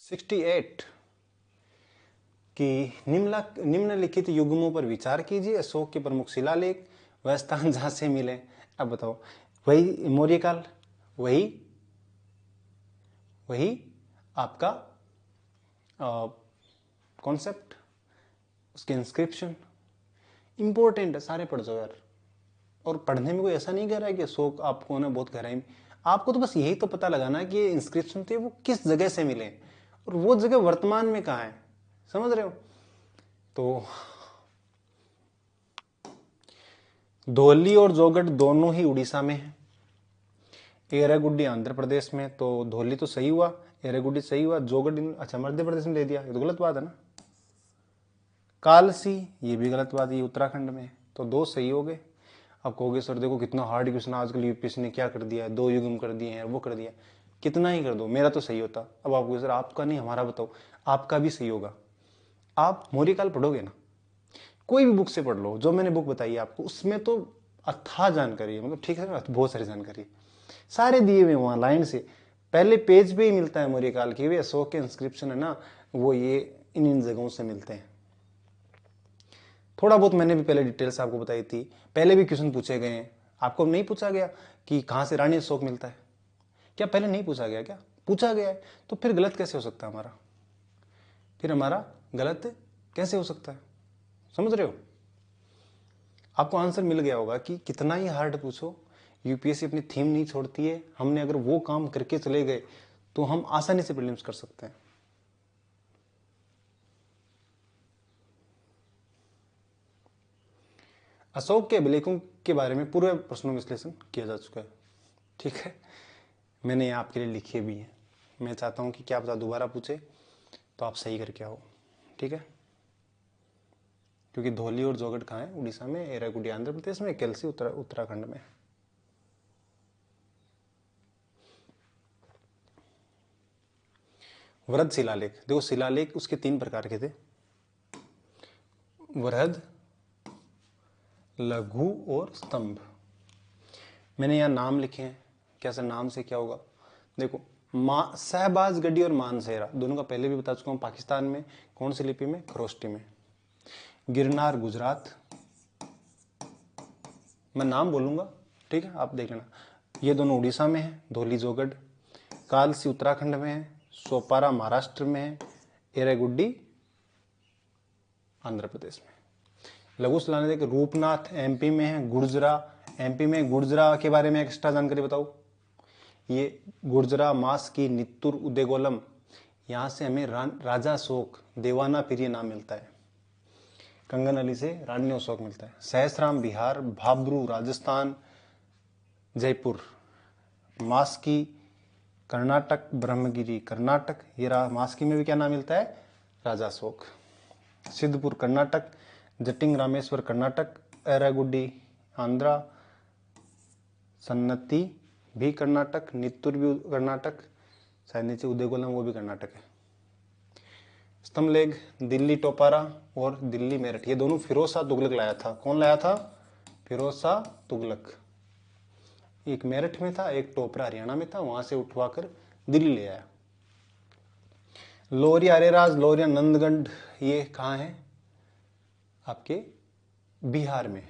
68 कि निम्नलिखित युग्मों पर विचार कीजिए। अशोक के प्रमुख शिलालेख वह स्थान जहां से मिले। अब बताओ, वही मौर्यकाल, वही आपका कॉन्सेप्ट, उसके इंस्क्रिप्शन इंपॉर्टेंट है, सारे पढ़ जाओ यार। और पढ़ने में कोई ऐसा नहीं कह रहा है कि अशोक आपको ना बहुत गहराई में, आपको तो बस यही तो पता लगाना है कि ये इंस्क्रिप्शन थे वो किस जगह से मिले और वो जगह वर्तमान में कहाँ है, समझ रहे हो। तो धौली और जोगढ़ दोनों ही उड़ीसा में है, एरागुड्डी आंध्र प्रदेश में। तो धौली तो सही हुआ, एरागुड्डी सही हुआ, जोगढ़ अच्छा मध्य प्रदेश में दे दिया, ये तो गलत बात है ना। कालसी ये भी गलत बात, ये उत्तराखंड में। तो दो सही हो गए। अब कहोगे सर देखो कितना हार्ड क्वेश्चन आजकल यूपीएससी ने क्या कर दिया है, 2 युग्म कर दिए हैं, वो कर दिया, कितना ही कर दो, मेरा तो सही होता। अब आपको सर आपका नहीं हमारा बताओ, आपका भी सही होगा। आप मौर्यकाल पढ़ोगे ना, कोई भी बुक से पढ़ लो, जो मैंने बुक बताई है आपको उसमें तो अथाह जानकारी है, मतलब ठीक है ना, बहुत सारी जानकारी सारे दिए हुए वहां लाइन से, पहले पेज पे ही मिलता है मौर्यकाल की। वे अशोक के इंस्क्रिप्शन है ना, वो ये इन जगहों से मिलते हैं। थोड़ा बहुत मैंने भी पहले डिटेल से आपको बताई थी, पहले भी क्वेश्चन पूछे गए हैं। आपको नहीं पूछा गया कि कहां से रानी अशोक मिलता है, क्या पहले नहीं पूछा गया, क्या पूछा गया है, तो फिर गलत कैसे हो सकता है हमारा, फिर हमारा गलत कैसे हो सकता है, समझ रहे हो। आपको आंसर मिल गया होगा कि कितना ही हार्ड पूछो, यूपीएससी अपनी थीम नहीं छोड़ती है। हमने अगर वो काम करके चले गए तो हम आसानी से प्रीलिम्स कर सकते हैं। अशोक के अभिलेखों के बारे में पूरे प्रश्नों में विश्लेषण किया जा चुका है, ठीक है, मैंने यहाँ आपके लिए लिखे भी हैं। मैं चाहता हूँ कि क्या पता दोबारा पूछे तो आप सही करके आओ, ठीक है। क्योंकि धौली और जोगढ़ कहाँ है, उड़ीसा में, एरागुडी आंध्र प्रदेश में, केलसी उत्तराखंड में। वृहद शिलालेख, देखो शिलालेख उसके 3 प्रकार के थे, वृहद, लघु और स्तंभ। मैंने यहाँ नाम लिखे हैं, कैसे नाम से क्या होगा, देखो शहबाज गढ़ी और मानसेरा दोनों का पहले भी बता चुका हूँ। पाकिस्तान में कौन सी लिपि में, खरोष्टी में। गिरनार गुजरात, मैं नाम बोलूंगा, ठीक है, आप देख लेना। ये दोनों उड़ीसा में है, धौली जोगढ़। कालसी उत्तराखंड में है, सोपारा महाराष्ट्र में है, एरागुड्डी आंध्र प्रदेश में। लघु शिलालेख रूपनाथ एमपी में है, गुर्जरा एमपी में। गुर्जरा के बारे में एक्स्ट्रा जानकारी बताओ, ये गुर्जरा मास की नित्तुर उदयगोलम, यहाँ से हमें राजा अशोक देवाना प्रिय नाम मिलता है। कंगन अली से रानी अशोक मिलता है। सहसराम बिहार, भाब्रू राजस्थान, जयपुर मास्की कर्नाटक, ब्रह्मगिरी कर्नाटक, ये मास्की में भी क्या नाम मिलता है, राजा अशोक। सिद्धपुर कर्नाटक, जटिंग रामेश्वर कर्नाटक, एरागुड्डी आंध्रा, सन्नति भी कर्नाटक, नित्तुर भी कर्नाटक, शायद नीचे उदयगोलम वो भी कर्नाटक है। स्तंभलेख दिल्ली टोपारा और दिल्ली मेरठ, ये दोनों फिरोज शाह तुगलक लाया था। कौन लाया था, फिरोज शाह तुगलक। एक मेरठ में था, एक टोपरा हरियाणा में था, वहां से उठवाकर दिल्ली ले आया। लोरिया अरेराज, लोरिया नंदगढ़, ये कहाँ है, आपके बिहार में,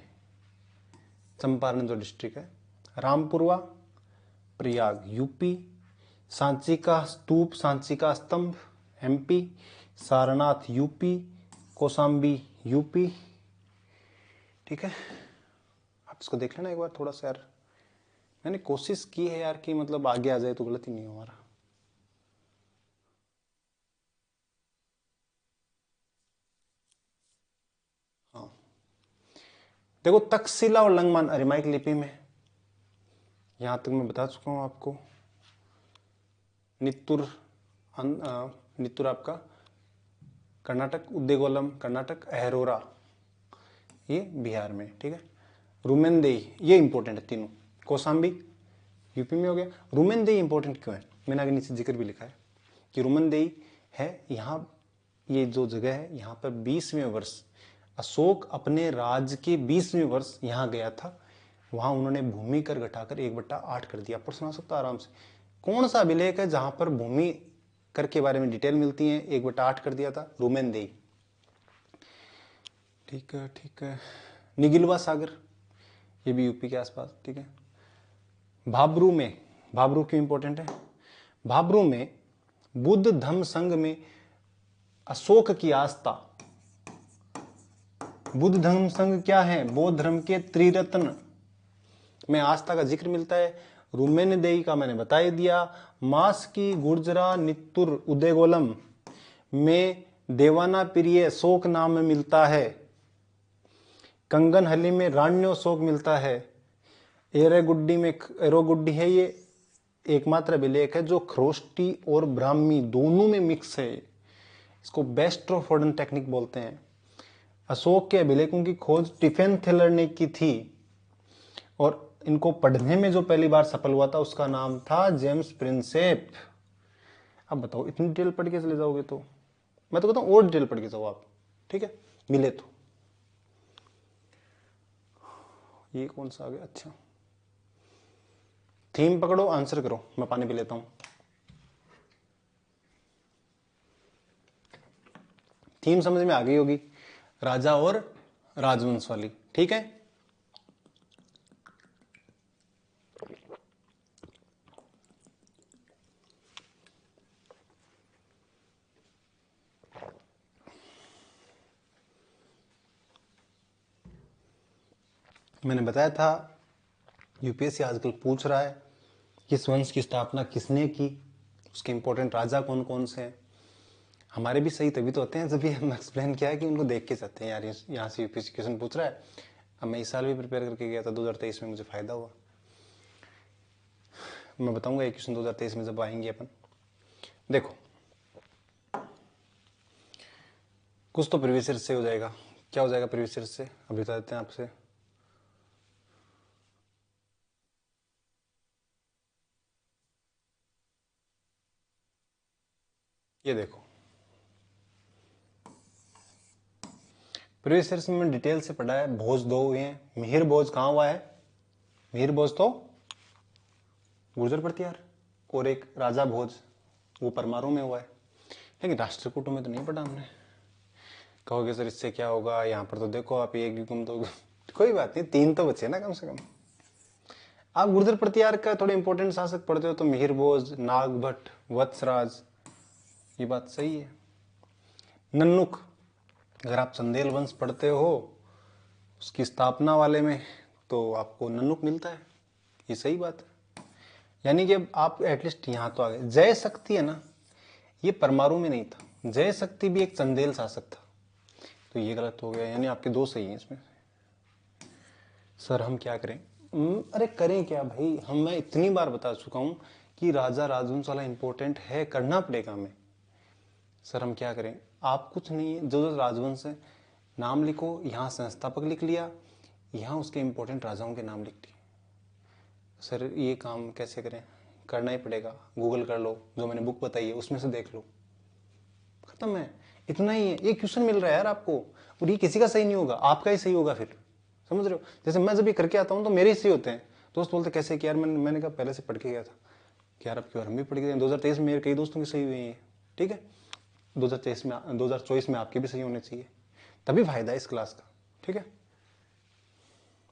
चंपारण जो डिस्ट्रिक्ट है। रामपुरवा प्रयाग यूपी, सांची का स्तूप, सांची का स्तंभ MP, Sarnath UP, Kaushambi UP, ठीक है। आप इसको देख लेना एक बार थोड़ा सा यार, मैंने कोशिश की है यार कि मतलब आगे आ जाए तो गलत ही नहीं हो हमारा। हाँ देखो, तक्षशिला और लंगमान अरिमाइक लिपि में, यहां तक मैं बता चुका हूं आपको। नित्तुर नित्तुर आपका कर्नाटक, उदयगोलम कर्नाटक, अहरोरा ये बिहार में, ठीक है। रुमेनदेई ये इंपॉर्टेंट है तीनों। कौशाम्बी यूपी में हो गया। रुमेनदेई इंपॉर्टेंट क्यों है, मैंने आगे नीचे जिक्र भी लिखा है कि रुमेनदेई है यहाँ, ये जो जगह है यहाँ पर 20वें वर्ष अशोक अपने राज्य के 20वें वर्ष यहाँ गया था, वहां उन्होंने भूमि कर घटाकर 1/8 कर दिया। पर सुना सकता आराम से, कौन सा अभिलेख है जहां पर भूमि कर के बारे में डिटेल मिलती है, 1/8 कर दिया था, रूमेन देई। ठीक है ठीक है। निगिलवा सागर, ये भी यूपी के आसपास, ठीक है। भाबरू में, भाबरू क्यों इंपॉर्टेंट है? भाबरू में बुद्ध धम्म संघ में अशोक की आस्था। बुद्ध धर्म संघ क्या है? बौद्ध धर्म के त्रिरत्न में आस्था का जिक्र मिलता है। रूमेन देई का मैंने बता ही दिया। मास की गुर्जरा नित्तुर उदयगोलम में देवाना प्रिय शोक नाम में मिलता है। कंगनहली में राण्यो शोक मिलता है। एरेगुड्डी में, एरोगुड्डी है ये एकमात्र अभिलेख है जो ख्रोष्टी और ब्राह्मी दोनों में मिक्स है। इसको बेस्ट्रोफोडन टेक्निक बोलते हैं। अशोक के अभिलेखों की खोज स्टीफेन थिलर ने की थी और इनको पढ़ने में जो पहली बार सफल हुआ था उसका नाम था जेम्स प्रिंसेप। अब बताओ इतनी डिटेल पढ़ के चले जाओगे तो मैं तो कहता हूं और डिटेल पढ़ के जाओ आप, ठीक है, मिले तो। ये कौन सा आ गया? अच्छा, थीम पकड़ो, आंसर करो, मैं पानी पी लेता हूं। थीम समझ में आ गई होगी, राजा और राजवंश वाली, ठीक है। मैंने बताया था यूपीएससी आजकल पूछ रहा है किस वंश की स्थापना किसने की, उसके इंपॉर्टेंट राजा कौन कौन से हैं। हमारे भी सही तभी तो होते हैं जब भी हम एक्सप्लेन किया है कि उनको देख के जाते हैं यार यहाँ से यूपीएससी क्वेश्चन पूछ रहा है। अब मैं इस साल भी प्रिपेयर करके गया था 2023 में, मुझे फायदा हुआ। मैं बताऊंगा ये क्वेश्चन 2023 में जब आएंगे अपन। देखो कुछ तो प्रीवियस ईयर से हो जाएगा। क्या हो जाएगा प्रीवियस ईयर से? अभी बता देते हैं आपसे। ये देखो प्रीवियस ईयर में डिटेल से पढ़ा है। भोज 2 हुए हैं। मिहिर भोज कहाँ हुआ है? मिहिर भोज तो गुर्जर प्रतिहार, और एक राजा भोज वो परमाणु में हुआ है। लेकिन राष्ट्रकूटों में तो नहीं पढ़ा हमने। कहोगे सर इससे क्या होगा, यहाँ पर तो देखो आप एक भी गुम दो। कोई बात नहीं, 3 तो बचे ना कम से कम। आप गुर्जर प्रतिहार का थोड़े इंपॉर्टेंट शासक पढ़ते हो तो मिहिर भोज, नागभट्ट, वत्सराज, ये बात सही है। नन्नुक, अगर आप चंदेल वंश पढ़ते हो उसकी स्थापना वाले में तो आपको नन्नुक मिलता है, ये सही बात है। यानी कि आप एटलीस्ट यहां तो आ गए। जय शक्ति है ना, ये परमाणु में नहीं था। जय शक्ति भी एक चंदेल शासक था, तो ये गलत हो गया। यानी आपके 2 सही हैं इसमें। सर हम क्या करें? अरे करें क्या भाई, मैं इतनी बार बता चुका हूं कि राजा राजवंश वाला इंपॉर्टेंट है, करना पड़ेगा हमें। सर हम क्या करें? आप कुछ नहीं है, जो जो राजवंश है नाम लिखो, यहाँ संस्थापक लिख लिया, यहाँ उसके इंपॉर्टेंट राजाओं के नाम लिख दिए। सर ये काम कैसे करें? करना ही पड़ेगा, गूगल कर लो, जो मैंने बुक बताई है उसमें से देख लो, खत्म है। इतना ही है। ये क्वेश्चन मिल रहा है यार आपको, और ये किसी का सही नहीं होगा, आपका ही सही होगा फिर, समझ रहे हो? जैसे मैं जब ये करके आता हूँ तो मेरे ही सही होते हैं। दोस्त बोलते कैसे कि यार मैंने कहा पहले से पढ़ के गया था कि यार अब क्यों, हम भी पढ़ के गए। 2023 में मेरे कई दोस्तों की सही हुई है, ठीक है। 2024 में आपके भी सही होने चाहिए, तभी फायदा है इस क्लास का, ठीक है।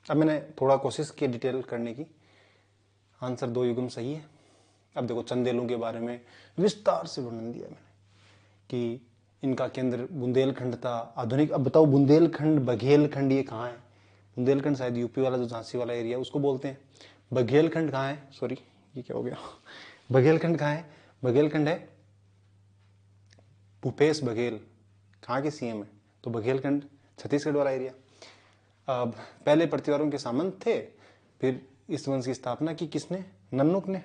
अब मैंने थोड़ा कोशिश की डिटेल करने की, आंसर 2 युग्म सही है। अब देखो चंदेलों के बारे में विस्तार से वर्णन दिया मैंने कि इनका केंद्र बुंदेलखंड था आधुनिक। अब बताओ बुंदेलखंड, बघेलखंड ये कहाँ है? बुंदेलखंड शायद यूपी वाला जो झांसी वाला एरिया उसको बोलते हैं। बघेलखंड कहाँ है? सॉरी ये क्या हो गया, बघेलखंड कहाँ है? बघेलखंड है भूपेश बघेल, कहाँ के सीएम है, तो बघेलखंड छत्तीसगढ़ वाला एरिया। अब पहले प्रतिवारों के सामंत थे, फिर इस वंश की स्थापना की किसने? नन्नुक ने।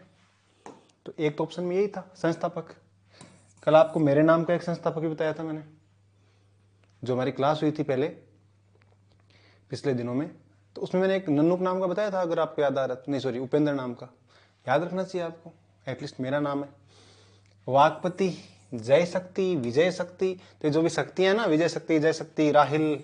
तो एक तो ऑप्शन में यही था संस्थापक। कल आपको मेरे नाम का एक संस्थापक भी बताया था मैंने, जो हमारी क्लास हुई थी पहले पिछले दिनों में, तो उसमें मैंने एक नन्नुक नाम का बताया था, अगर आपको याद आ रहा। नहीं सॉरी, उपेंद्र नाम का। याद रखना चाहिए आपको, एटलीस्ट मेरा नाम है। वाकपति, जय शक्ति, विजय शक्ति, तो जो भी शक्ति है ना, विजय शक्ति, जय शक्ति, राहिल,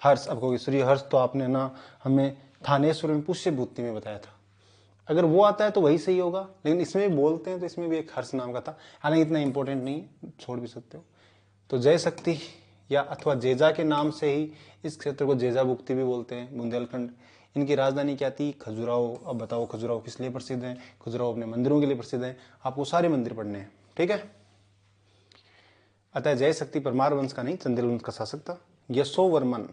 हर्ष। अब कहोगे श्री हर्ष तो आपने ना हमें थानेश्वर में पुष्य भूति में बताया था। अगर वो आता है तो वही सही होगा, लेकिन इसमें भी बोलते हैं तो इसमें भी एक हर्ष नाम का था, हालांकि इतना इंपॉर्टेंट नहीं है, छोड़ भी सकते हो। तो जय शक्ति या अथवा जेजा के नाम से ही इस क्षेत्र को जेजा भुक्ति भी बोलते हैं, बुंदेलखंड। इनकी राजधानी क्या थी? खजुराहो। अब बताओ खजुराहो किस लिए प्रसिद्ध है? खजुराहो अपने मंदिरों के लिए प्रसिद्ध है, आपको सारे मंदिर पढ़ने हैं, ठीक है। अतः जय शक्ति परमार वंश का नहीं, चंदेल वंश का शासक था। यशोवर्मन,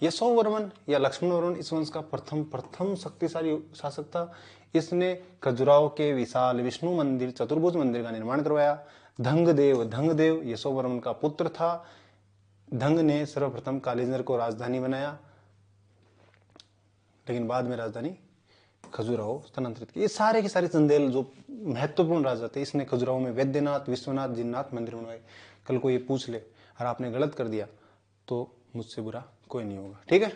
यशोवर्मन या लक्ष्मण वर्मन इस वंश का प्रथम शक्तिशाली शासक था। इसने खजुराहो के विशाल विष्णु मंदिर, चतुर्भुज मंदिर का निर्माण करवाया। धंगदेव यशोवर्मन का पुत्र था। धंग ने सर्वप्रथम कालिंजर को राजधानी बनाया, लेकिन बाद में राजधानी खजुराहो स्थानांतरित की। ये सारे के सारे चंदेल जो महत्वपूर्ण राजा थे, इसने खजुराहो में वैद्यनाथ, विश्वनाथ, जिननाथ मंदिर बनवाए। कल को ये पूछ ले और आपने गलत कर दिया तो मुझसे बुरा कोई नहीं होगा, ठीक है।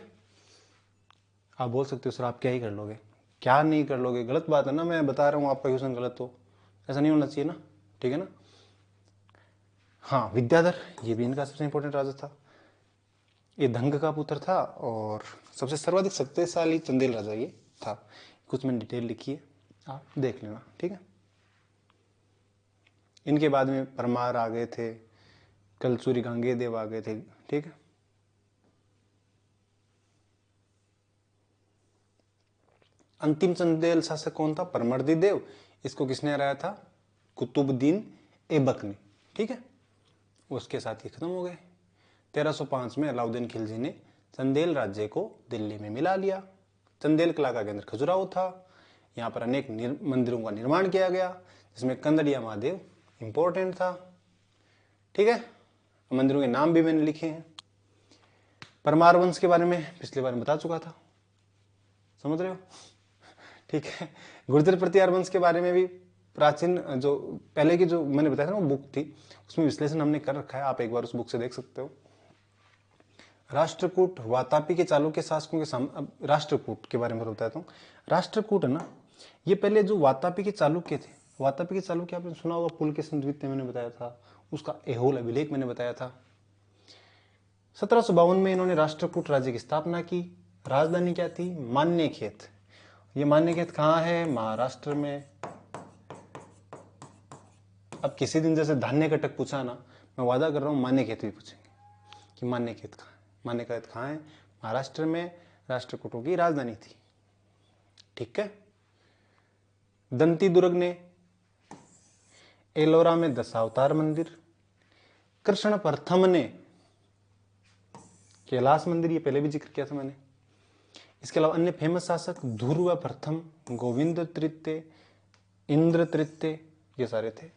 आप बोल सकते हो सर आप क्या ही कर लोगे, क्या नहीं कर लोगे, गलत बात है ना, मैं बता रहा हूँ आपका क्वेश्चन गलत हो, ऐसा नहीं होना चाहिए ना, ठीक है ना। हाँ, विद्याधर, ये भी इनका सबसे इंपॉर्टेंट राजा था। ये धंग का पुत्र था और सबसे सर्वाधिक शक्तिशाली चंदेल राजा ये था। कुछ मैंने डिटेल लिखी है, आप देख लेना, ठीक है। इनके बाद में परमार आ गए थे, कलचुरी गांगेयदेव आ गए थे, ठीक है। अंतिम चंदेल शासक कौन था? परमर्दी देव। इसको किसने हराया था? कुतुबुद्दीन ऐबक ने, ठीक है। उसके साथ ही खत्म हो गए। 1305 में अलाउद्दीन खिलजी ने चंदेल राज्य को दिल्ली में मिला लिया। चंदेल कला का केंद्र खजुराहो था। यहाँ पर अनेक मंदिरों का निर्माण किया गया, जिसमें कंदड़िया महादेव इंपॉर्टेंट था, ठीक है। मंदिरों के नाम भी मैंने लिखे हैं। परमार वंश के बारे में पिछली बार बता चुका था, समझ रहे हो, ठीक है। गुर्जर प्रतिहार वंश के बारे में भी प्राचीन जो पहले की जो मैंने बताया था ना बुक थी, उसमें विश्लेषण हमने कर रखा है, आप एक बार उस बुक से देख सकते हो। राष्ट्रकूट, वातापी के चालुक्य शासकों के सामने, राष्ट्रकूट के बारे में बताता हूँ। राष्ट्रकूट है ना, ये पहले जो वातापी के चालुक्य थे, वातापी के चालुक्य आपने सुना होगा, पुलकेशिन द्वितीय मैंने बताया था, उसका ऐहोल अभिलेख मैंने बताया था। 1752 में इन्होंने राष्ट्रकूट राज्य की स्थापना की। राजधानी क्या थी? मान्यखेत। ये मान्यखेत कहाँ है? महाराष्ट्र में। अब किसी दिन जैसे धान्य कटक पूछा ना, मैं वादा कर रहा हूँ मान्यखेत भी पूछेंगे कि मान्यखेत कहाँ है। मान्यखेत कहाँ है? महाराष्ट्र में। राष्ट्रकूटों की राजधानी थी, ठीक है। दंती दुर्ग ने, एलोरा में दशावतार मंदिर, कृष्ण प्रथम ने कैलाश मंदिर, ये पहले भी जिक्र किया था मैंने। इसके अलावा अन्य फेमस शासक ध्रुव प्रथम, गोविंद तृतीय, इंद्र तृतीय, ये सारे थे।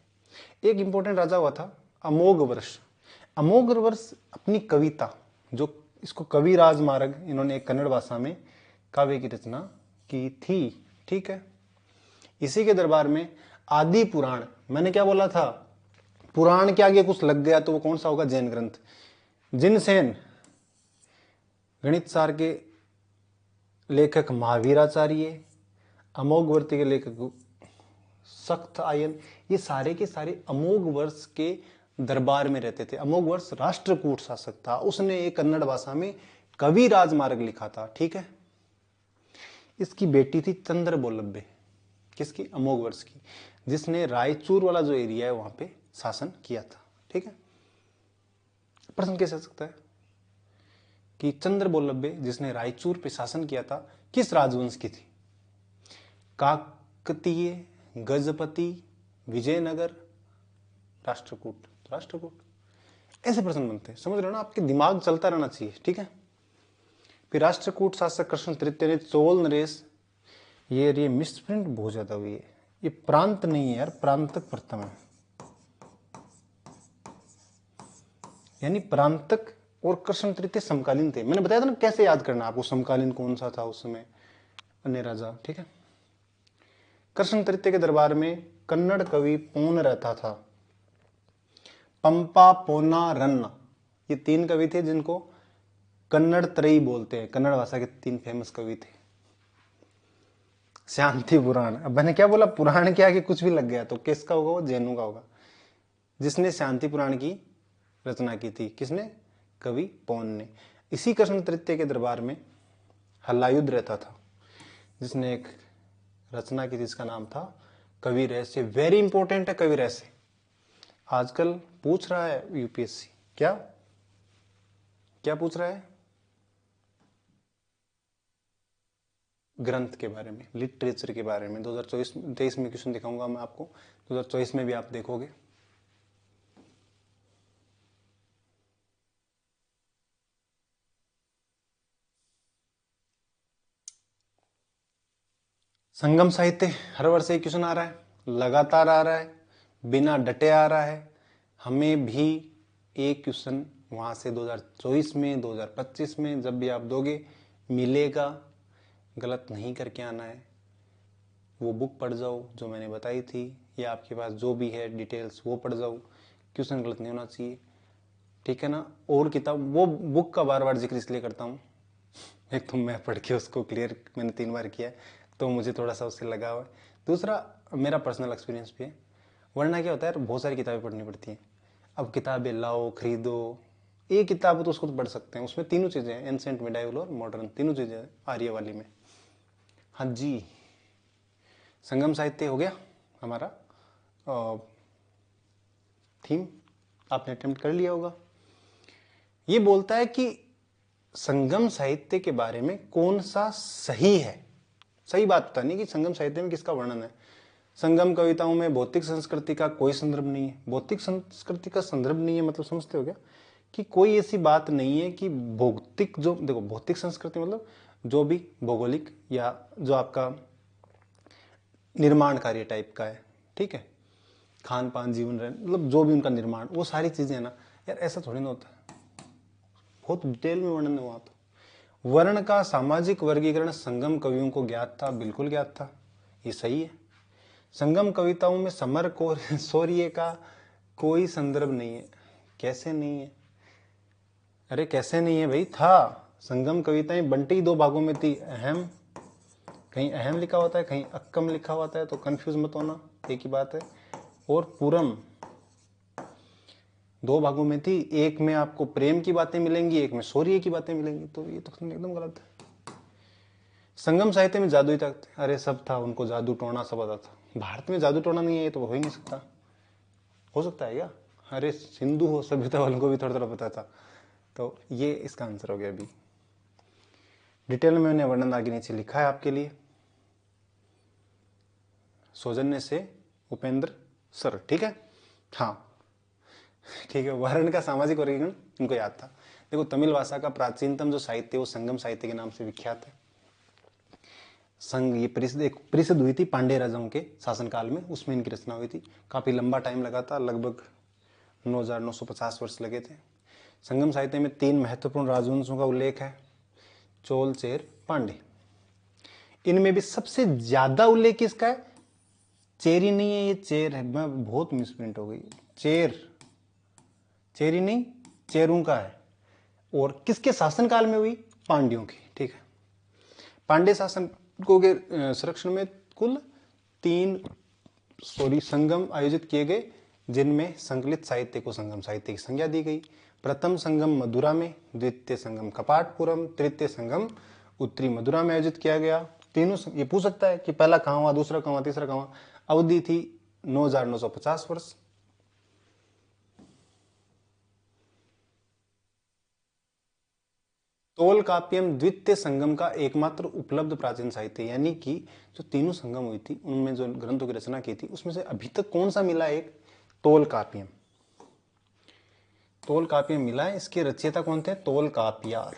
एक इंपॉर्टेंट राजा हुआ था अमोघ वर्ष। अमोघ वर्ष अपनी कविता, जो इसको कवि राजमार्ग, इन्होंने एक कन्नड़ भाषा में काव्य की रचना की थी, ठीक है। इसी के दरबार में आदि पुराण, मैंने क्या बोला था, पुराण के आगे कुछ लग गया तो वो कौन सा होगा? जैन ग्रंथ। जिनसेन, गणित सार के लेखक महावीराचार्य, अमोघवर्ती के लेखक सख्त आयन, ये सारे के सारे अमोघ वर्ष के दरबार में रहते थे। अमोघ वर्ष राष्ट्रकूट शासक था, उसने एक कन्नड़ भाषा में कवि राजमार्ग लिखा था, ठीक है। इसकी बेटी थी चंद्र बोलब्बे, किसकी? अमोघ वर्ष की, जिसने रायचूर वाला जो एरिया है वहां पे शासन किया था, ठीक है। प्रश्न कैसे आ सकता है कि चंद्र बोलब्बे जिसने रायचूर पे शासन किया था किस राजवंश की थी? काकतीय, गजपति, विजयनगर, राष्ट्रकूट? राष्ट्रकूट। ऐसे प्रश्न बनते हैं, समझ रहे हो ना, आपके दिमाग चलता रहना चाहिए, ठीक है। फिर राष्ट्रकूट शासक कृष्ण तृतीय ने चोल नरेश, ये मिसप्रिंट बहुत ज्यादा हुई है, ये प्रांत नहीं है यार, प्रांतक प्रथम है, यानी प्रांतक और कृष्ण तृतीय समकालीन थे। मैंने बताया था ना कैसे याद करना आपको, समकालीन कौन सा था उस समय, अन्य राजा, ठीक है। कृष्ण तृतीय के दरबार में कन्नड़ कवि पोन रहता था। पंपा, पोना, रन्ना, ये तीन कवि थे जिनको कन्नड़ त्रयी बोलते हैं, कन्नड़ भाषा के तीन फेमस कवि थे। शांति पुराण, अब मैंने क्या बोला, पुराण के आगे कुछ भी लग गया तो किसका होगा? वो जैनों का होगा, जिसने शांति पुराण की रचना की थी। किसने? कवि पौन ने। इसी कृष्ण तृतीय के दरबार में हल्लायुद्ध रहता था, जिसने एक रचना की थी, इसका नाम था कवि रहस्य। वेरी इंपॉर्टेंट है कवि रहस्य, आजकल पूछ रहा है यूपीएससी। क्या क्या पूछ रहा है? ग्रंथ के बारे में, लिटरेचर के बारे में। 2023 में क्वेश्चन दिखाऊंगा मैं आपको, 2024 में भी आप देखोगे। संगम साहित्य हर वर्ष एक क्वेश्चन आ रहा है, लगातार आ रहा है, बिना डटे आ रहा है। हमें भी एक क्वेश्चन वहां से 2024 में, 2025 में, जब भी आप दोगे मिलेगा। गलत नहीं करके आना है। वो बुक पढ़ जाओ जो मैंने बताई थी, या आपके पास जो भी है डिटेल्स वो पढ़ जाओ, क्वेश्चन गलत नहीं होना चाहिए, ठीक है ना। और किताब, वो बुक का बार बार जिक्र इसलिए करता हूँ, एक तो मैं पढ़ के उसको क्लियर मैंने 3 बार किया है, तो मुझे थोड़ा सा उससे लगाव है। दूसरा मेरा पर्सनल एक्सपीरियंस भी है। वरना क्या होता है, बहुत सारी किताबें पढ़नी पड़ती हैं। अब किताबें लाओ, खरीदो, एक किताब है तो उसको तो पढ़ सकते हैं, उसमें तीनों चीज़ें हैं, एंसेंट, मिडाइवल और मॉडर्न, तीनों चीज़ें हैं आर्य वाली में। हाँ जी, संगम साहित्य हो गया हमारा थीम, आपने अटेम्प्ट कर लिया होगा। ये बोलता है कि संगम साहित्य के बारे में कौन सा सही है, सही बात बतानी कि संगम साहित्य में किसका वर्णन है। संगम कविताओं में भौतिक संस्कृति का कोई संदर्भ नहीं है। भौतिक संस्कृति का संदर्भ नहीं है मतलब समझते हो क्या, कि कोई ऐसी बात नहीं है कि भौतिक, जो देखो भौतिक संस्कृति मतलब जो भी भौगोलिक या जो आपका निर्माण कार्य टाइप का है, ठीक है, खान पान, जीवन रहन, मतलब जो भी उनका निर्माण, वो सारी चीजें है ना यार, ऐसा थोड़ी ना होता है, बहुत डिटेल में वर्णन है वहां तो। वर्ण का सामाजिक वर्गीकरण संगम कवियों को ज्ञात था, बिल्कुल ज्ञात था, ये सही है। संगम कविताओं में समर को शौर्य का कोई संदर्भ नहीं है। कैसे नहीं है? अरे कैसे नहीं है भाई, था। संगम कविताएं बंटी 2 भागों में थी, अहम, कहीं अहम लिखा होता है, कहीं अक्कम लिखा होता है, तो कंफ्यूज मत होना, एक ही बात है। और पूरम 2 भागों में थी, एक में आपको प्रेम की बातें मिलेंगी, एक में शौर्य की बातें मिलेंगी, तो ये तो एकदम गलत है। संगम साहित्य में जादुई ताकत, अरे सब था, उनको जादू टोना सब आता था। भारत में जादू टोना नहीं है ये तो हो ही नहीं सकता। हो सकता है क्या? अरे सिंधु हो सभ्यता वालों को भी थोड़ा थोड़ा पता था। तो ये इसका आंसर हो गया। अभी डिटेल में मैंने वर्णन आगे नीचे लिखा है आपके लिए, सौजन्य से उपेंद्र सर, ठीक है। हाँ ठीक है। वर्ण का सामाजिक वर्गीकरण इनको याद था। देखो तमिल भाषा का प्राचीनतम जो साहित्य वो संगम साहित्य के नाम से विख्यात है। संघ ये परिषद हुई थी पांड्य राजाओं के शासनकाल में, उसमें इनकी रचना हुई थी। काफी लंबा टाइम लगा था, लगभग 9950 वर्ष लगे थे। संगम साहित्य में 3 महत्वपूर्ण राजवंशों का उल्लेख है, चोल, चेर, पांड्य। इनमें भी सबसे ज्यादा उल्लेख किसका है? चेरी नहीं है, ये चेर है, मैं बहुत मिसप्रिंट हो गई, चेर, चेरी नहीं, चेरू का है। और किसके शासनकाल में हुई? पांड्यों की, ठीक है। पांड्य शासन को के संरक्षण में कुल 3 संगम आयोजित किए गए, जिनमें संकलित साहित्य को संगम साहित्य की संज्ञा दी गई। प्रथम संगम मदुरा में, द्वितीय संगम कपाटपुरम, तृतीय संगम उत्तरी मदुरा में आयोजित किया गया। तीनों ये पूछ सकता है कि पहला कहां हुआ, दूसरा कहां हुआ, तीसरा कहां हुआ। अवधि थी 9950 वर्ष। तोल काव्यम द्वितीय संगम का एकमात्र उपलब्ध प्राचीन साहित्य, यानी कि जो तीनों संगम हुई थी उनमें जो ग्रंथों की रचना की थी उसमें से अभी तक कौन सा मिला? एक तोल काव्यम, तोल काव्यम मिला है। इसके रचयिता कौन थे? तोल काप्यार,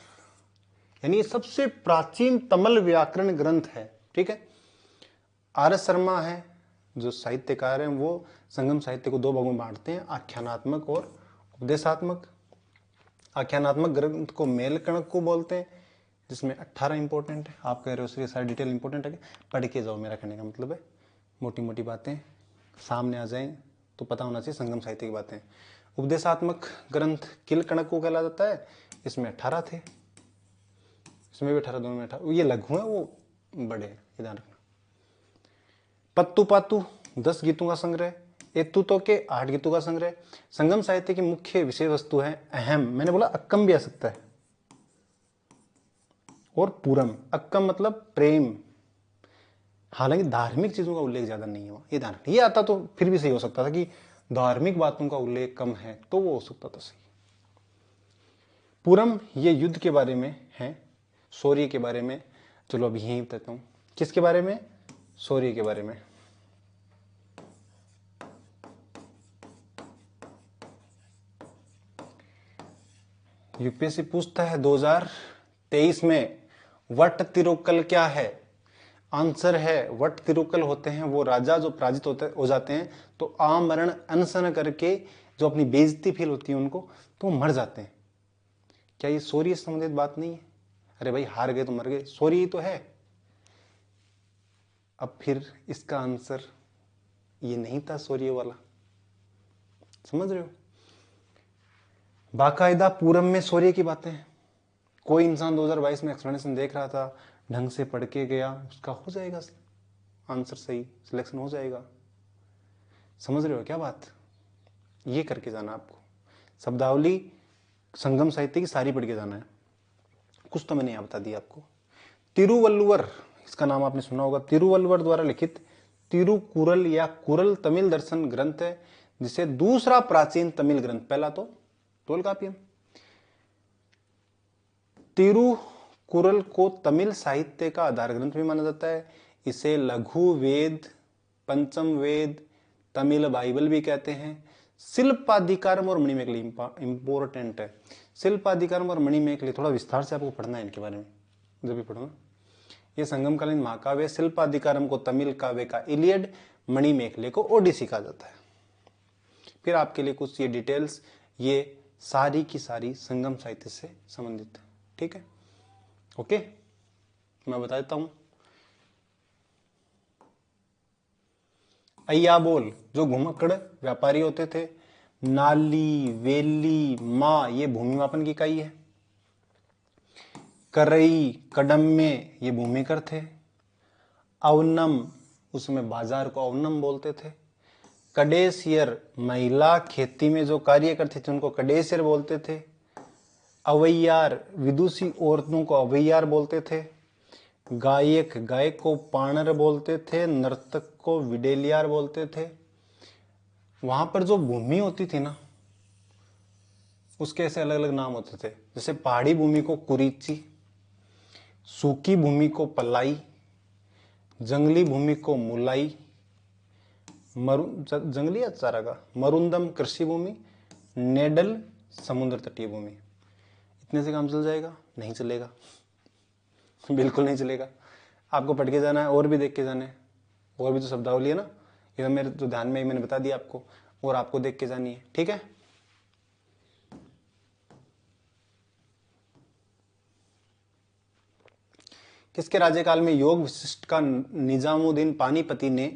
यानी ये सबसे प्राचीन तमिल व्याकरण ग्रंथ है, ठीक है। आर एस शर्मा है जो साहित्यकार हैं, वो संगम साहित्य को 2 भागों में बांटते हैं, आख्यानात्मक और उपदेशात्मक। आख्यानात्मक ग्रंथ को मेल कणक को बोलते हैं, जिसमें 18 इंपॉर्टेंट है। आप कह रहे हो सर सारी डिटेल इंपॉर्टेंट है, पढ़ के जाओ, मेरा कहने का मतलब है मोटी मोटी बातें सामने आ जाएं तो पता होना चाहिए संगम साहित्य की बातें। उपदेशात्मक ग्रंथ किल कणक को कहला जाता है, इसमें 18 थे, इसमें भी 18, दोनों में 18। ये लघु है, वो बड़े हैं, ध्यान रखना। पत्तू पातू 10 गीतों का संग्रह, एतुतो के 8 गीतों का संग्रह। संगम साहित्य की मुख्य विषय वस्तु है अहम, मैंने बोला अक्कम भी आ सकता है, और पूरम। अक्कम मतलब प्रेम, हालांकि धार्मिक चीजों का उल्लेख ज्यादा नहीं हुआ, ये ध्यान रखना। ये आता तो फिर भी सही हो सकता था कि धार्मिक बातों का उल्लेख कम है, तो वो हो सकता था सही। पूरम ये युद्ध के बारे में है, शौर्य के बारे में। चलो अभी यही बताता हूं, किसके बारे में? शौर्य के बारे में। यूपीएससी पूछता है 2023 में वट तिरुक्कल क्या है? आंसर है, वट तिरुक्कल होते हैं वो राजा जो पराजित होते हो जाते हैं, तो आमरण अनशन करके जो अपनी बेइज्जती फील होती है उनको, तो मर जाते हैं। क्या ये शौर्य से संबंधित बात नहीं है? अरे भाई हार गए तो मर गए, शौर्य ही तो है। अब फिर इसका आंसर ये नहीं था शौर्य वाला, समझ रहे हो? बाकायदा पूरम में शौर्य की बातें हैं। कोई इंसान 2022 में एक्सप्लेनेशन देख रहा था, ढंग से पढ़ के गया, उसका हो जाएगा आंसर सही, सिलेक्शन हो जाएगा। समझ रहे हो क्या बात? ये करके जाना आपको। शब्दावली संगम साहित्य की सारी पढ़ के जाना है, कुछ तो मैंने यहाँ बता दिया आपको। तिरुवल्लुवर, इसका नाम आपने सुना होगा। तिरुवल्लुवर द्वारा लिखित तिरुकुरल या कुरल तमिल दर्शन ग्रंथ है, जिसे दूसरा प्राचीन तमिल ग्रंथ, पहला तो टोलकापियम। तिरुकुरल को तमिल साहित्य का आधार ग्रंथ भी माना जाता है। इसे लघु वेद, पंचम वेद, तमिल बाइबल भी कहते हैं। शिल्पाधिकारम और मणिमेखली इंपॉर्टेंट है। शिल्पाधिकारम और मणिमेखली थोड़ा विस्तार से आपको पढ़ना है इनके बारे में, जब भी पढ़ना। ये संगमकालीन महाकाव्य। शिल्पाधिकारम को तमिल काव्य का इलियड, मणिमेखले को ओडिसी कहा जाता है। फिर आपके लिए कुछ ये डिटेल्स, ये सारी की सारी संगम साहित्य से संबंधित है, ठीक है? ओके, मैं बता देता हूं। अय्या बोल जो घुमक्कड़ व्यापारी होते थे। नाली, वेली, माँ ये भूमि मापन की इकाई है। करई, कड़म्मे ये भूमिकर थे। अवनम, उसमें बाजार को अवनम बोलते थे। कडेसियर, महिला खेती में जो कार्य करती थी उनको कडेसियर बोलते थे। अवैयार, विदुषी औरतों को अवैयार बोलते थे। गायक, गायक को पाणर बोलते थे। नर्तक को विडेलियार बोलते थे। वहां पर जो भूमि होती थी ना, उसके ऐसे अलग अलग नाम होते थे। जैसे पहाड़ी भूमि को कुरीची, सूखी भूमि को पलाई, जंगली भूमि को मुलाई, जंगली या चारागाह, मरुंदम कृषि भूमि, नेडल समुद्र तटीय भूमि। इतने से काम चल जाएगा? नहीं चलेगा, बिल्कुल नहीं चलेगा। आपको पढ़ के जाना है और भी देख के जाना है। और भी तो शब्दावली है ना, ये तो मेरे जो ध्यान में मैंने बता दिया आपको, और आपको देख के जानी है, ठीक है? किसके राज्यकाल में योग विशिष्ट का निजामुद्दीन पानीपति ने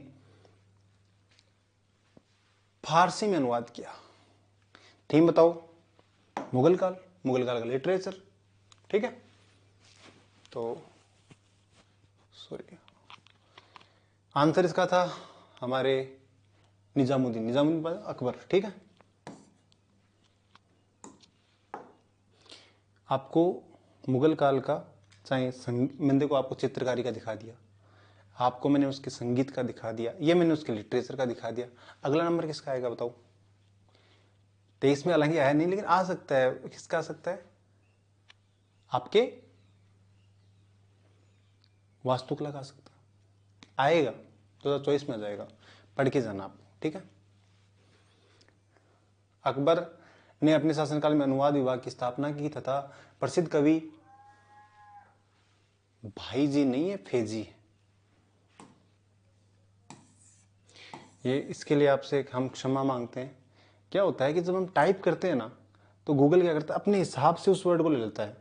फारसी में अनुवाद किया? थीम बताओ। मुगल काल, मुगल काल का लिटरेचर, ठीक है? तो सॉरी, आंसर इसका था हमारे निजामुद्दीन अकबर, ठीक है? आपको मुगल काल का, चाहे मैंने देखो आपको चित्रकारी का दिखा दिया, आपको मैंने उसके संगीत का दिखा दिया, ये मैंने उसके लिटरेचर का दिखा दिया। अगला नंबर किसका आएगा बताओ? 23 में हालांकि आया नहीं, लेकिन आ सकता है। किसका आ सकता है? आपके वास्तुकला का आ सकता है, आएगा 2024 में आ जाएगा। पढ़ के जाना आपको, ठीक है? अकबर ने अपने शासनकाल में अनुवाद विभाग की स्थापना की तथा प्रसिद्ध कवि भाई जी नहीं है, फेजी है। ये इसके लिए आपसे हम क्षमा मांगते हैं। क्या होता है कि जब हम टाइप करते हैं ना, तो गूगल क्या करता है, अपने हिसाब से उस वर्ड को ले लेता है।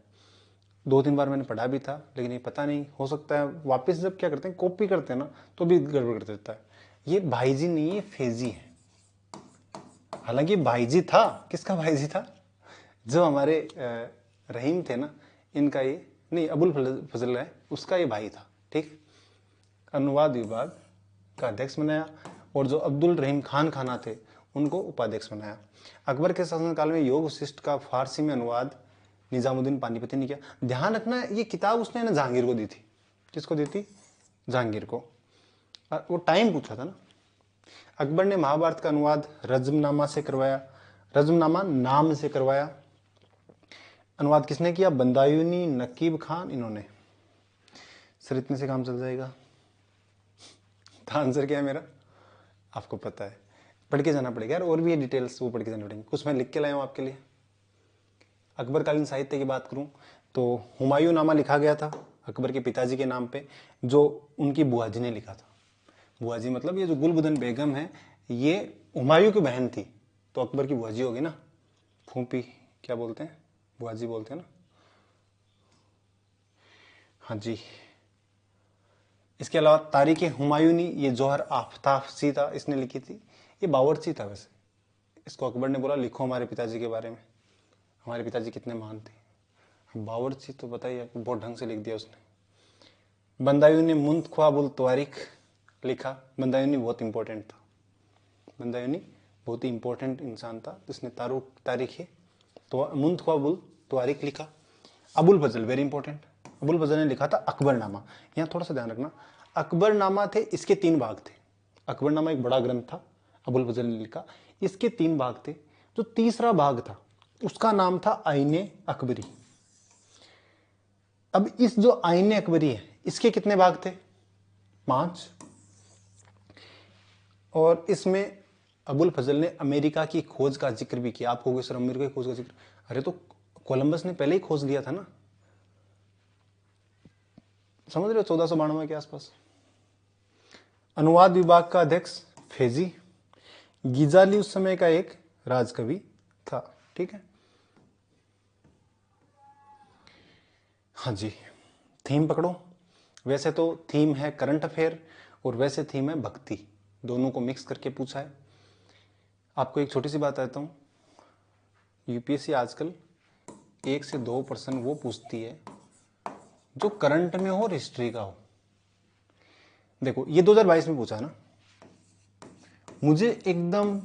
2-3 बार मैंने पढ़ा भी था, लेकिन ये पता नहीं, हो सकता है वापस जब क्या करते हैं, कॉपी करते हैं ना, तो भी गड़बड़ कर देता है। ये भाईजी नहीं है, फेजी है। हालांकि भाईजी था, किसका भाईजी था? जो हमारे रहीम थे ना, इनका ये नहीं, अबुल फजल है, उसका ये भाई था, ठीक? अनुवाद विभाग का अध्यक्ष बनाया, और जो अब्दुल रहीम खान खाना थे उनको उपाध्यक्ष बनाया। अकबर के शासनकाल में योग वशिष्ठ का फारसी में अनुवाद निजामुद्दीन पानीपति ने किया। ध्यान रखना, ये किताब उसने ना जहांगीर को दी थी। किसको दी थी? जहांगीर को। वो टाइम पूछा था ना। अकबर ने महाभारत का अनुवाद रज्मनामा से करवाया, रज्मनामा नाम से करवाया। अनुवाद किसने किया? बदायूनी, नकीब खान, इन्होंने। सर इतने से काम चल जाएगा? तो आंसर क्या है मेरा? आपको पता है, पढ़ के जाना पड़ेगा यार, और भी ये डिटेल्स वो पढ़ के जाना पड़ेंगे। कुछ मैं लिख के लाया हूँ आपके लिए। अकबरकालीन साहित्य की बात करूँ तो हुमायूं नामा लिखा गया था अकबर के पिताजी के नाम पे, जो उनकी बुआ जी ने लिखा था। बुआ जी मतलब ये जो गुलबदन बेगम है, ये हुमायूं की बहन थी, तो अकबर की बुआ जी होगी ना, फूफी क्या बोलते हैं, बुआ जी बोलते हैं ना। हाँ जी। इसके अलावा तारीख हुमायूनी, ये जौहर आफ्ताफसी था, इसने लिखी थी। ये बावर्ची था वैसे, इसको अकबर ने बोला लिखो हमारे पिताजी के बारे में, हमारे पिताजी कितने महान थे। बावर्ची तो बताइए आपको, बहुत ढंग से लिख दिया उसने। बदायूं ने मुंतख्वाबुल तवारीख लिखा। बदायूं बहुत इंपॉर्टेंट था, बदायूं बहुत ही इंपॉर्टेंट इंसान था, इसने तारीख तो मुंतख्वाबुल तवारीख लिखा। अबुल फजल वेरी इंपॉर्टेंट, अबुल फजल ने लिखा था अकबरनामा। यहाँ थोड़ा सा ध्यान रखना, अकबरनामा थे, इसके 3 भाग थे। अकबरनामा एक बड़ा ग्रंथ था, अबुल फजल ने लिखा, इसके 3 भाग थे। जो तीसरा भाग था उसका नाम था आईने अकबरी। अब इस जो आईने अकबरी है, इसके कितने भाग थे? 5। और इसमें अबुल फजल ने अमेरिका की खोज का जिक्र भी किया। आप कहोगे सर अमेरिका की खोज का जिक्र, अरे तो कोलंबस ने पहले ही खोज लिया था ना, समझ रहे हो, 1492 के आसपास। अनुवाद विभाग का अध्यक्ष फेजी गिजाली उस समय का एक राजकवि था। ठीक है, हाँ जी। थीम पकड़ो, वैसे तो थीम है करंट अफेयर और वैसे थीम है भक्ति, दोनों को मिक्स करके पूछा है। आपको एक छोटी सी बात कहता हूँ, यूपीएससी आजकल 1 से 2 प्रश्न वो पूछती है जो करंट में हो और हिस्ट्री का हो। देखो ये 2022 में पूछा है ना, मुझे एकदम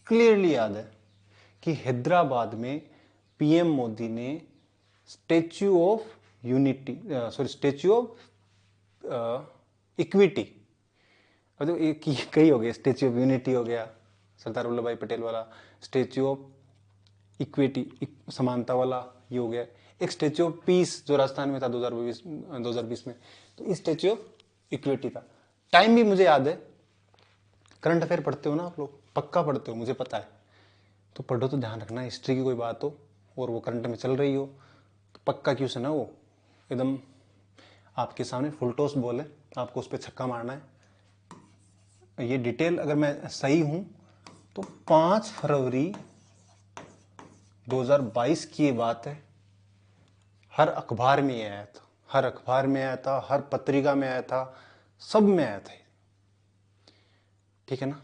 क्लियरली याद है कि हैदराबाद में पीएम मोदी ने statue of unity, sorry statue of equity, अब तो कई हो गए, स्टैच्यू ऑफ यूनिटी हो गया सरदार वल्लभ भाई पटेल वाला, स्टैच्यू ऑफ इक्विटी समानता वाला ये हो गया, एक स्टैच्यू ऑफ पीस जो राजस्थान में था 2020 में, तो इस स्टैच्यू ऑफ इक्विटी था। टाइम भी मुझे याद है, करंट अफेयर पढ़ते हो ना आप लोग, पक्का पढ़ते हो मुझे पता है, तो पढ़ो तो ध्यान रखना, हिस्ट्री की कोई बात हो और वो करंट में चल रही हो तो पक्का क्वेश्चन है वो, एकदम आपके सामने फुल टॉस बॉल है, आपको उस पर छक्का मारना है। ये डिटेल अगर मैं सही हूं तो 5 फरवरी 2022 की ये बात है, हर अखबार में ये आया था, हर अखबार में आया था, हर पत्रिका में आया था, सब में आया था। ठीक है ना,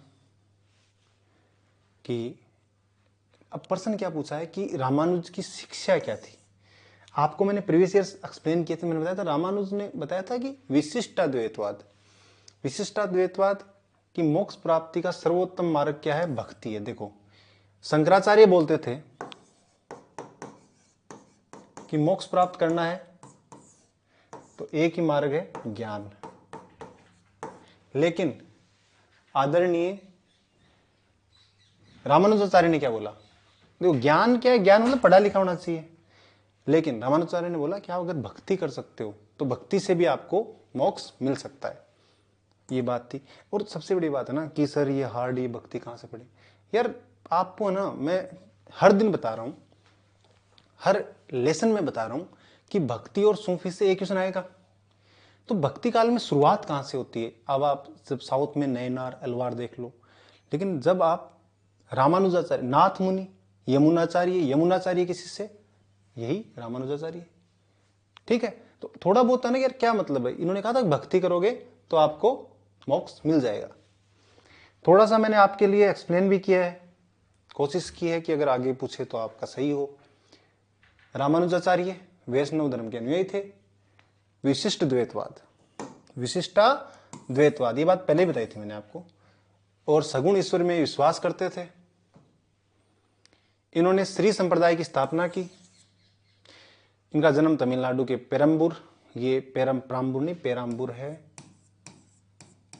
कि अब प्रश्न क्या पूछा है कि रामानुज की शिक्षा क्या थी। आपको मैंने प्रीवियस ईयर एक्सप्लेन किए थे, मैंने बताया था रामानुज ने बताया था कि विशिष्टाद्वैतवाद, विशिष्टाद्वैतवाद की मोक्ष प्राप्ति का सर्वोत्तम मार्ग क्या है? भक्ति है। देखो शंकराचार्य बोलते थे कि मोक्ष प्राप्त करना है तो एक ही मार्ग है, ज्ञान। लेकिन आदरणीय रामानुजाचार्य ने क्या बोला? देखो ज्ञान क्या है, ज्ञान मतलब पढ़ा लिखा होना चाहिए, लेकिन रामानुजाचार्य ने बोला कि आप अगर भक्ति कर सकते हो तो भक्ति से भी आपको मोक्ष मिल सकता है, ये बात थी। और सबसे बड़ी बात है ना कि सर ये हार्ड, ये भक्ति कहाँ से पढ़े यार, आपको ना मैं हर दिन बता रहा हूँ, हर लेसन में बता रहा हूँ कि भक्ति और सूफी से एक क्वेश्चन आएगा। तो भक्ति काल में शुरुआत कहाँ से होती है? अब आप जब साउथ में नैनार अलवार देख लो, लेकिन जब आप रामानुजाचार्य, नाथ मुनि, यमुनाचार्य, यमुनाचार्य के शिष्य यही रामानुजाचार्य, ठीक है। तो थोड़ा बहुत है ना यार, क्या मतलब है, इन्होंने कहा था भक्ति करोगे तो आपको मोक्ष मिल जाएगा। थोड़ा सा मैंने आपके लिए एक्सप्लेन भी किया है, कोशिश की है कि अगर आगे पूछे तो आपका सही हो। रामानुजाचार्य वैष्णव धर्म के अनुयायी थे। विशिष्ट द्वैतवाद, विशिष्टा द्वैतवाद, ये बात पहले बताई थी मैंने आपको, और सगुण ईश्वर में विश्वास करते थे। इन्होंने श्री संप्रदाय की स्थापना की। इनका जन्म तमिलनाडु के पेरम्बूर, ये पेरम्बूर नहीं पेराम्बूर है,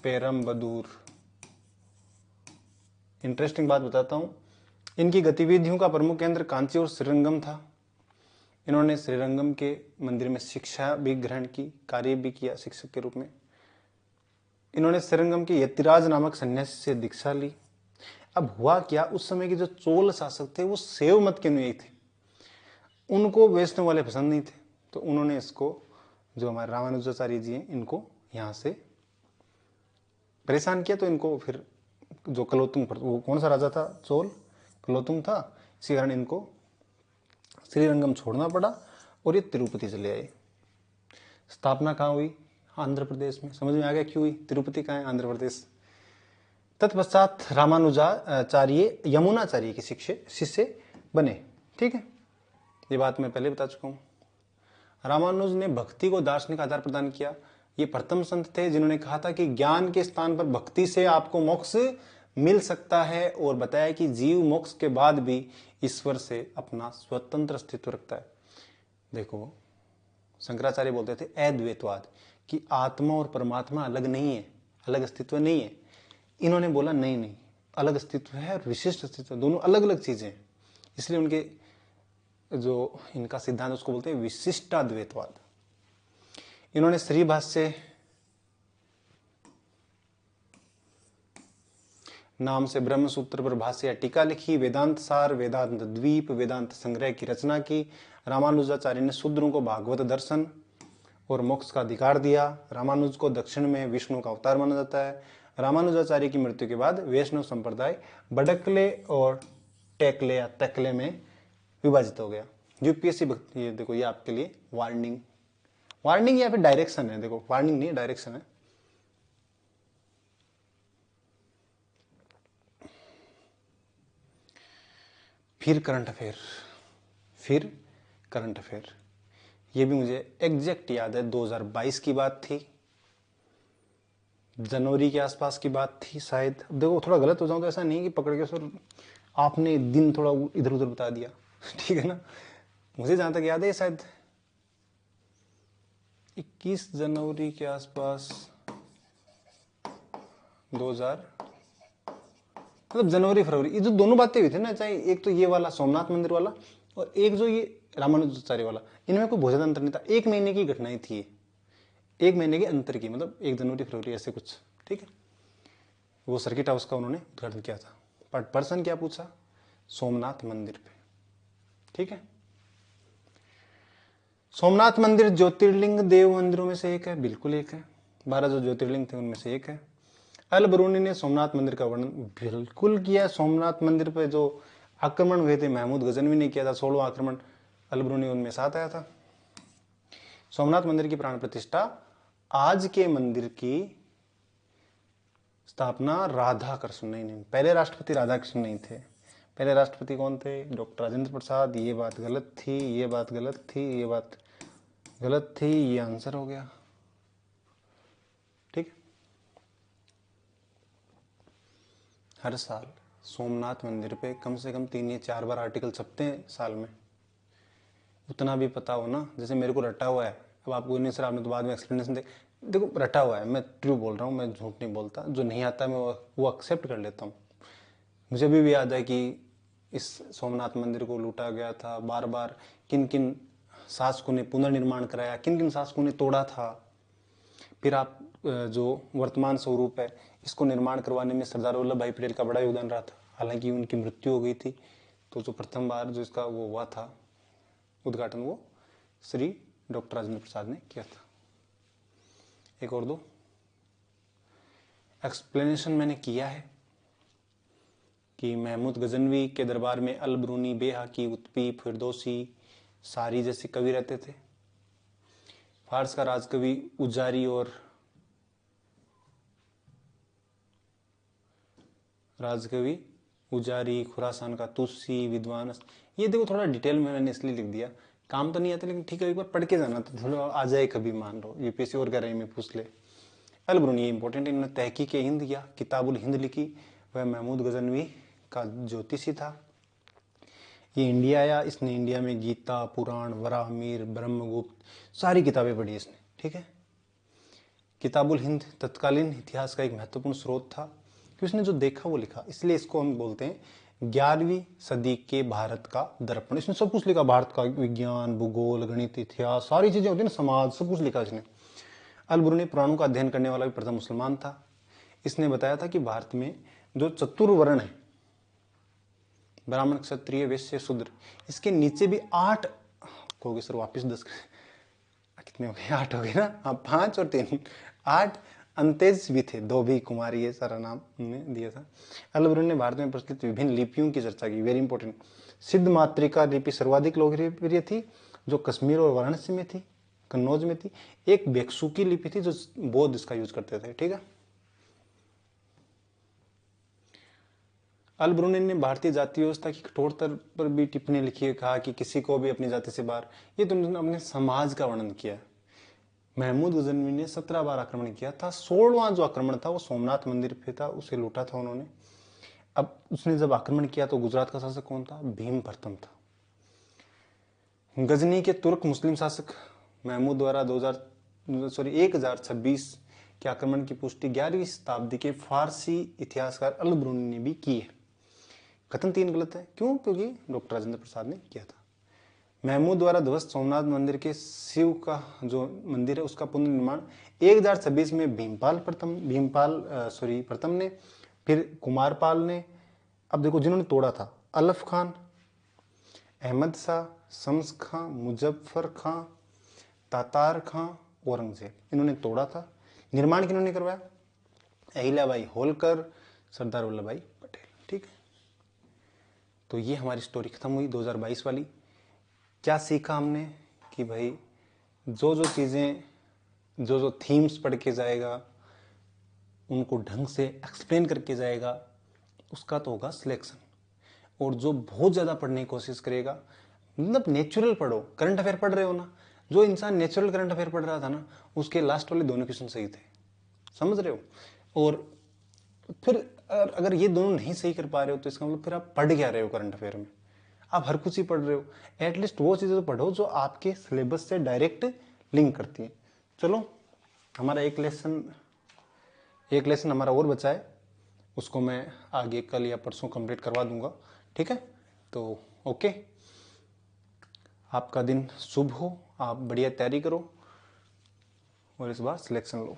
पेरम्बदूर। इंटरेस्टिंग बात बताता हूं, इनकी गतिविधियों का प्रमुख केंद्र कांची और श्रीरंगम था। इन्होंने श्रीरंगम के मंदिर में शिक्षा भी ग्रहण की, कार्य भी किया शिक्षक के रूप में। इन्होंने श्रीरंगम के यतिराज नामक सन्यासी से दीक्षा ली। अब हुआ क्या, उस समय के जो चोल शासक थे वो शैव मत के अनुयायी थे, उनको वैष्णव वाले पसंद नहीं थे, तो उन्होंने इसको, जो हमारे रामानुजाचार्य जी हैं, इनको यहाँ से परेशान किया। तो इनको फिर जो कलोतुंग, वो कौन सा राजा था, चोल कलोतुंग था, इसी कारण इनको श्रीरंगम छोड़ना पड़ा और ये तिरुपति चले आए। स्थापना कहाँ हुई, आंध्र प्रदेश में। समझ में आ गया क्यों हुई, तिरुपति कहाँ है, आंध्र प्रदेश। तत्पश्चात रामानुजाचार्य यमुनाचार्य के शिष्य बने। ठीक है, ये बात मैं पहले बता चुका हूँ। रामानुज ने भक्ति को दार्शनिक आधार प्रदान किया। ये प्रथम संत थे जिन्होंने कहा था कि ज्ञान के स्थान पर भक्ति से आपको मोक्ष मिल सकता है, और बताया कि जीव मोक्ष के बाद भी ईश्वर से अपना स्वतंत्र अस्तित्व रखता है। देखो, शंकराचार्य बोलते थे अद्वैतवाद, कि आत्मा और परमात्मा अलग नहीं है, अलग अस्तित्व नहीं है। इन्होंने बोला नहीं नहीं, अलग अस्तित्व है और विशिष्ट अस्तित्व, दोनों अलग अलग चीजें हैं। इसलिए उनके जो इनका सिद्धांत उसको बोलते हैं विशिष्टाद्वैतवाद। इन्होंने श्री भाष्य नाम से ब्रह्म सूत्र पर भाष्य या टीका लिखी, वेदांत सार, वेदांत द्वीप, वेदांत संग्रह की रचना की। रामानुजाचार्य ने शूद्रों को भागवत दर्शन और मोक्ष का अधिकार दिया। रामानुज को दक्षिण में विष्णु का अवतार माना जाता है। रामानुजाचार्य की मृत्यु के बाद वैष्णव संप्रदाय बडकले और टेकले या तकले में विभाजित हो गया। यूपीएससी भक्ति, ये देखो, ये आपके लिए वार्निंग या फिर डायरेक्शन है। देखो, वार्निंग नहीं, डायरेक्शन है। फिर करंट अफेयर, ये भी मुझे एग्जैक्ट याद है, 2022 की बात थी, जनवरी के आसपास की बात थी शायद। अब देखो, थोड़ा गलत हो जाऊं तो ऐसा नहीं कि पकड़ के सर आपने दिन थोड़ा इधर उधर बता दिया, ठीक है ना। मुझे जहां तक याद है शायद 21 जनवरी के आसपास, 2000, मतलब जनवरी फरवरी, ये जो दोनों बातें हुई थी ना, चाहे एक तो ये वाला सोमनाथ मंदिर वाला और एक जो ये रामानुजाचार्य वाला, इनमें कोई बहुत ज्यादा अंतर नहीं था। 1 महीने की घटनाएं थी, 1 महीने के अंतर की, मतलब 1 जनवरी फरवरी ऐसे कुछ। ठीक है, वो सर्किट हाउस का उन्होंने उद्घाटन किया था। बट पर्सन क्या पूछा, सोमनाथ मंदिर पे। ठीक है, सोमनाथ मंदिर ज्योतिर्लिंग देव मंदिरों में से एक है, बिल्कुल एक है। 12 जो ज्योतिर्लिंग थे उनमें से एक है। अल बरूनी ने सोमनाथ मंदिर का वर्णन बिल्कुल किया। सोमनाथ मंदिर पे जो आक्रमण हुए थे, महमूद गजनवी ने किया था 16वां आक्रमण, अल बरूनी उनमें साथ आया था। सोमनाथ मंदिर की प्राण प्रतिष्ठा, आज के मंदिर की स्थापना राधा कृष्ण, नहीं, पहले राष्ट्रपति राधा कृष्ण नहीं थे। पहले राष्ट्रपति कौन थे, डॉक्टर राजेंद्र प्रसाद। ये बात गलत थी, ये बात गलत थी, ये बात गलत थी, ये आंसर हो गया। ठीक, हर साल सोमनाथ मंदिर पे कम से कम 3 या 4 बार आर्टिकल छपते हैं साल में। उतना भी पता हो ना, जैसे मेरे को रटा हुआ है। अब आपको नहीं सर, आपने तो बाद में एक्सप्लेनेशन दे, देखो रटा हुआ है, मैं ट्रू बोल रहा हूँ, मैं झूठ नहीं बोलता। जो नहीं आता मैं वो एक्सेप्ट कर लेता हूँ। मुझे भी याद है कि इस सोमनाथ मंदिर को लूटा गया था, बार बार किन किन शासकों ने पुनर्निर्माण कराया, किन किन शासकों ने तोड़ा था। फिर आप जो वर्तमान स्वरूप है, इसको निर्माण करवाने में सरदार वल्लभ भाई पटेल का बड़ा योगदान रहा था। हालांकि उनकी मृत्यु हो गई थी, तो जो प्रथम बार जो इसका वो हुआ था उद्घाटन, वो श्री डॉक्टर राजेंद्र प्रसाद ने किया था। एक और दो एक्सप्लेनेशन मैंने किया है कि महमूद गजनवी के दरबार में अल बरूनी, बेहाकी, उत्पी, फिरदौसी, सारी जैसे कवि रहते थे। फारस का राजकवि उजारी और खुरासान का तुसी, विद्वान, ये देखो थोड़ा डिटेल में मैंने इसलिए लिख दिया, काम तो नहीं आता लेकिन ठीक है, एक बार पढ़ के जाना तो थोड़ा आ जाए कभी, मान लो यूपीएससी और गहराई में पूछ ले। अल बरूनी इंपॉर्टेंट, इन्होंने तहकीक हिंद किया, किताबुल हिंद लिखी। वह महमूद गजनवी का ज्योतिषी था। ये इंडिया आया, इसने इंडिया में गीता, पुराण, वराहमीर, ब्रह्मगुप्त सारी किताबें पढ़ी इसने। ठीक है, किताबुल हिंद तत्कालीन इतिहास का एक महत्वपूर्ण स्रोत था कि उसने जो देखा वो लिखा, इसलिए इसको हम बोलते हैं 11वीं सदी के भारत का दर्पण। इसने सब कुछ लिखा, भारत का विज्ञान, भूगोल, गणित, इतिहास, सारी चीजें होती है ना, समाज, सब कुछ लिखा इसने। अल बुरूनी पुराणों का अध्ययन करने वाला भी प्रथम मुसलमान था। इसने बताया था कि भारत में जो चतुर्वर्ण है, ब्राह्मण, क्षत्रिय, वैश्य, शूद्र, इसके नीचे भी 8 हो गए सर, वापिस 10 कितने हो गए, 8 हो गए ना, हाँ 5 और 3, 8 अंतेज भी थे, 2 भी कुमारी, ये सारा नाम उन्होंने दिया था। अल बुरूनी ने भारत में प्रचलित विभिन्न लिपियों की चर्चा की, वेरी इंपॉर्टेंट। सिद्ध मातृका लिपि सर्वाधिक लोकप्रिय थी, जो कश्मीर और वाराणसी में थी, कन्नौज में थी। एक बेक्सुकी लिपि थी जो बौद्ध इसका यूज करते थे, ठीक है। अल बुरूनी ने भारतीय जाति व्यवस्था की कठोरता पर भी टिप्पणी लिखी है, कहा कि किसी को भी अपनी जाति से बाहर, ये तो उन्होंने अपने समाज का वर्णन किया। महमूद गजनवी ने 17 बार आक्रमण किया था। 16वां जो आक्रमण था वो सोमनाथ मंदिर पे था, उसे लूटा था उन्होंने। अब उसने जब आक्रमण किया तो गुजरात का शासक कौन था? भीम प्रथम था। गजनी के तुर्क मुस्लिम शासक महमूद द्वारा 1026 के आक्रमण की पुष्टि 11वीं शताब्दी के फारसी इतिहासकार अल बुरूनी ने भी की है। कथन 3 गलत है, क्यों? क्योंकि डॉक्टर राजेंद्र प्रसाद ने किया था। महमूद द्वारा ध्वस्त सोमनाथ मंदिर के शिव का जो मंदिर है उसका पुनर्निर्माण 1026 में प्रथम ने, फिर कुमारपाल ने। अब देखो जिन्होंने तोड़ा था, अलफ खान, अहमद शाह, शम्स खां, मुजफ्फर खां, तातार खां, औरंगजेब, इन्होंने तोड़ा था। निर्माण किन्होंने करवाया? अहिल्याबाई होलकर, सरदार वल्लभ भाई पटेल, ठीक है। तो ये हमारी स्टोरी खत्म हुई 2022 वाली। क्या सीखा हमने? कि भाई जो जो चीज़ें, जो जो थीम्स पढ़ के जाएगा, उनको ढंग से एक्सप्लेन करके जाएगा, उसका तो होगा सिलेक्शन। और जो बहुत ज़्यादा पढ़ने की कोशिश करेगा, मतलब नेचुरल पढ़ो, करंट अफेयर पढ़ रहे हो ना, जो इंसान नेचुरल करंट अफेयर पढ़ रहा था ना, उसके लास्ट वाले दोनों क्वेश्चन सही थे, समझ रहे हो। और फिर अगर ये दोनों नहीं सही कर पा रहे हो तो इसका मतलब फिर आप पढ़ क्या रहे हो करंट अफेयर में? आप हर कुछ ही पढ़ रहे हो। एटलीस्ट वो चीज़ें तो पढ़ो जो आपके सिलेबस से डायरेक्ट लिंक करती है। चलो, हमारा एक लेसन हमारा और बचा है, उसको मैं आगे कल या परसों कंप्लीट करवा दूंगा, ठीक है। तो ओके, आपका दिन शुभ हो, आप बढ़िया तैयारी करो और इस बार सिलेक्शन लो।